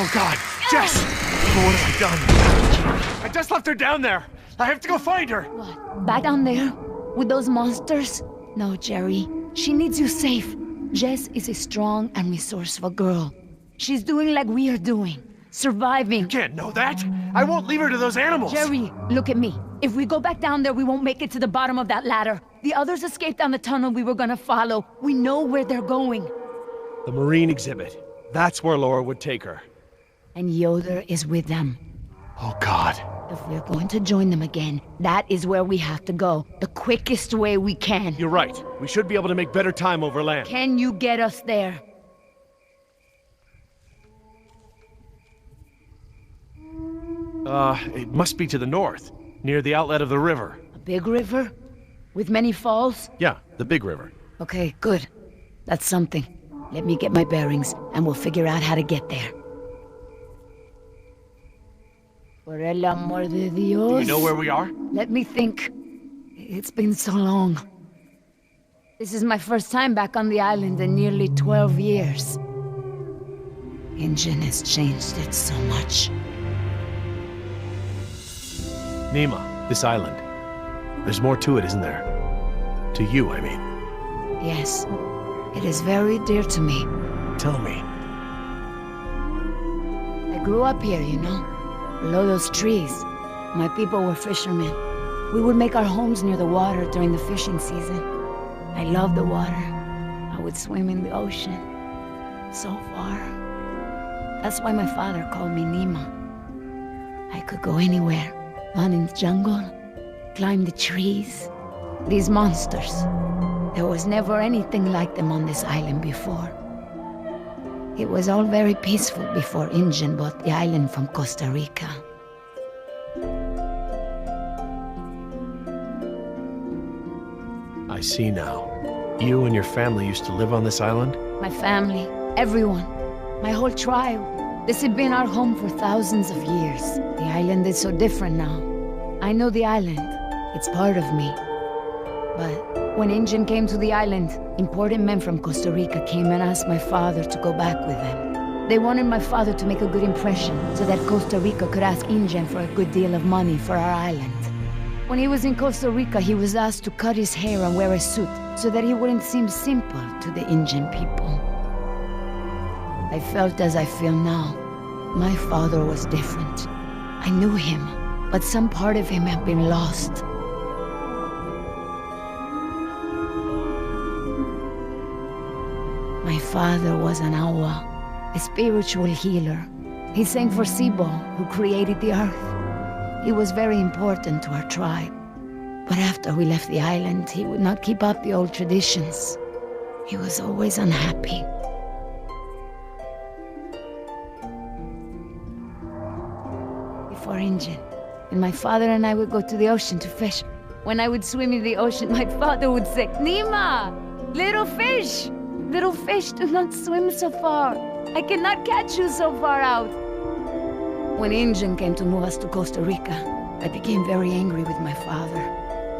Oh God, Jess! Oh, what have I done? I just left her down there. I have to go find her. What? Back down there? With those monsters? No, Jerry. She needs you safe. Jess is a strong and resourceful girl. She's doing like we are doing. Surviving. You can't know that. I won't leave her to those animals. Jerry, look at me. If we go back down there, we won't make it to the bottom of that ladder. The others escaped down the tunnel we were gonna follow. We know where they're going. The marine exhibit. That's where Laura would take her. And Yoder is with them. Oh God. If we're going to join them again, that is where we have to go. The quickest way we can. You're right. We should be able to make better time over land. Can you get us there? It must be to the north, near the outlet of the river. A big river? With many falls? Yeah, the big river. Okay, good. That's something. Let me get my bearings, and we'll figure out how to get there. Por el amor de Dios. Do you know where we are? Let me think. It's been so long. This is my first time back on the island in nearly 12 years. Injun has changed it so much. Nima, this island. There's more to it, isn't there? To you, I mean. Yes. It is very dear to me. Tell me. I grew up here, you know. Below those trees. My people were fishermen. We would make our homes near the water during the fishing season. I loved the water. I would swim in the ocean. So far. That's why my father called me Nima. I could go anywhere. Run in the jungle. Climb the trees. These monsters. There was never anything like them on this island before. It was all very peaceful before Injun bought the island from Costa Rica. I see now. You and your family used to live on this island? My family, everyone, my whole tribe. This had been our home for thousands of years. The island is so different now. I know the island. It's part of me. But when Injun came to the island, important men from Costa Rica came and asked my father to go back with them. They wanted my father to make a good impression so that Costa Rica could ask Injun for a good deal of money for our island. When he was in Costa Rica, he was asked to cut his hair and wear a suit so that he wouldn't seem simple to the Injun people. I felt as I feel now. My father was different. I knew him, but some part of him had been lost. My father was an awa, a spiritual healer. He sang for Sibo, who created the earth. He was very important to our tribe. But after we left the island, he would not keep up the old traditions. He was always unhappy. Before Injun, and my father and I would go to the ocean to fish. When I would swim in the ocean, my father would say, "Nima, little fish! Little fish, do not swim so far. I cannot catch you so far out." When Injun came to move us to Costa Rica, I became very angry with my father.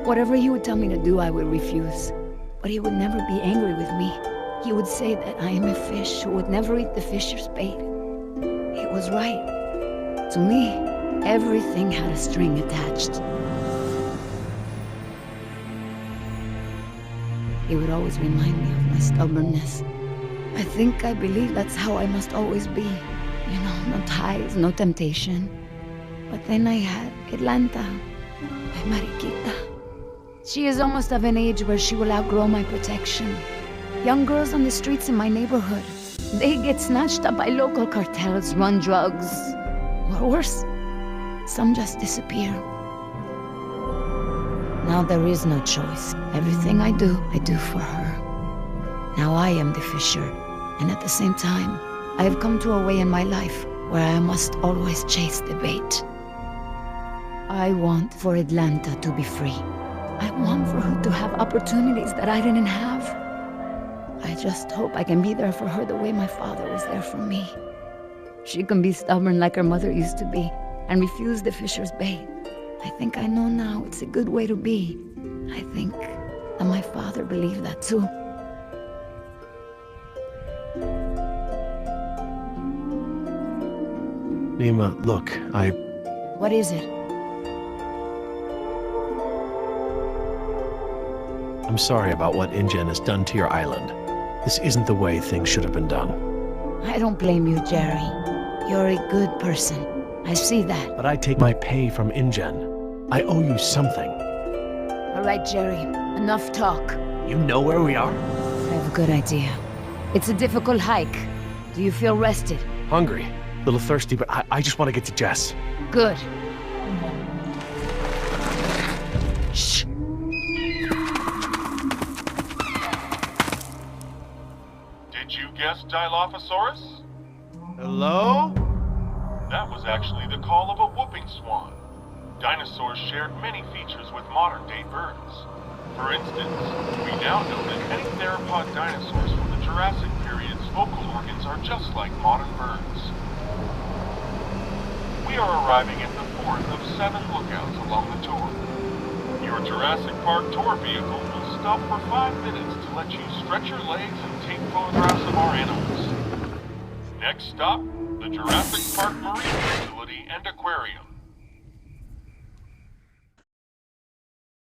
Whatever he would tell me to do, I would refuse. But he would never be angry with me. He would say that I am a fish who would never eat the fisher's bait. He was right. To me, everything had a string attached. He would always remind me of my stubbornness. I believe that's how I must always be. You know, no ties, no temptation. But then I had Atlanta, my Mariquita. She is almost of an age where she will outgrow my protection. Young girls on the streets in my neighborhood, they get snatched up by local cartels, run drugs. Or worse, some just disappear. Now there is no choice. Everything I do for her. Now I am the fisher, and at the same time, I have come to a way in my life where I must always chase the bait. I want for Atlanta to be free. I want for her to have opportunities that I didn't have. I just hope I can be there for her the way my father was there for me. She can be stubborn like her mother used to be, and refuse the fisher's bait. I think I know now it's a good way to be. I think that my father believed that too. Nima, look, What is it? I'm sorry about what InGen has done to your island. This isn't the way things should have been done. I don't blame you, Jerry. You're a good person. I see that. But I take my pay from InGen. I owe you something. All right, Jerry. Enough talk. You know where we are? I have a good idea. It's a difficult hike. Do you feel rested? Hungry. A little thirsty, but I just want to get to Jess. Good. Shh. Did you guess Dilophosaurus? Hello? That was actually the call of a whooping swan. Dinosaurs shared many features with modern-day birds. For instance, we now know that many theropod dinosaurs from the Jurassic period's vocal organs are just like modern birds. We are arriving at the fourth of 7 lookouts along the tour. Your Jurassic Park tour vehicle will stop for 5 minutes to let you stretch your legs and take photographs of our animals. Next stop, the Jurassic Park Marine Facility and Aquarium.